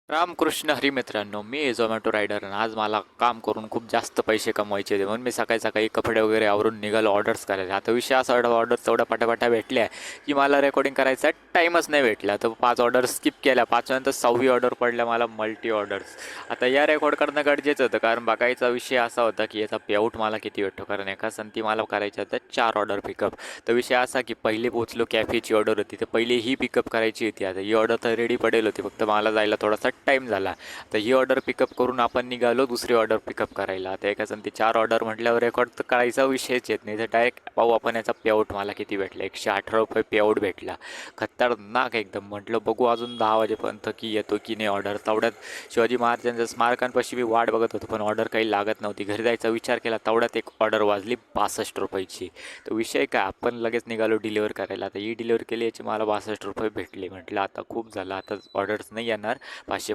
रामकृष्ण हरी मित्रांनो, मी झोमॅटो रायडर आणि आज मला काम करून खूप जास्त पैसे कमवायचे होते म्हणून मी सकाळी सकाळी कपडे वगैरे आवरून निघालो ऑर्डर्स करायला. आता विषय असा ऑर्डर तेवढ्या पटापटा भेटल्या की मला रेकॉर्डिंग करायचा टाईमच नाही भेटला. तर 5 ऑर्डर स्किप केल्या. 5व्या नंतर 6वी ऑर्डर पडल्या मला मल्टी ऑर्डर्स. आता या रेकॉर्ड करणं गरजेचं होतं कारण बघायचा विषय असा होता की याचा पेआउट मला किती भेटतो, कारण एका संती मला करायच्या होत्या 4 ऑर्डर पिकअप. तर विषय असा की पहिले पोचलो, कॅफेची ऑर्डर होती तर पहिली ही पिकअप करायची होती. आता ही ऑर्डर तर रेडी पडेल होती, फक्त मला जायला थोडासा टाईम झाला. तर ही ऑर्डर पिकअप करून आपण निघालो दुसरी ऑर्डर पिकअप करायला. आता एका संती 4 ऑर्डर म्हटल्यावर रेकॉर्ड तर करायचा विषयच येत नाही. तर डायरेक्ट पाहू आपण याचा पेआउट मला किती भेटला. 118 रुपये पेआउट भेटला. खतरनाक एकदम. म्हटलं बघू अजून 10 वाजेपर्यंत की येतो की नाही ऑर्डर. तेवढ्यात शिवाजी महाराजांच्या स्मारकांपाशी मी वाट बघत होतो पण ऑर्डर काही लागत नव्हती. घरी जायचा विचार केला तेवढ्यात एक ऑर्डर वाजली 62 रुपयाची. तर विषय काय, आपण लगेच निघालो डिलिव्हर करायला. आता ही डिलिव्हर केली, याची मला 62 रुपये भेटले. म्हटलं आता खूप झालं, आता ऑर्डर्स नाही येणार.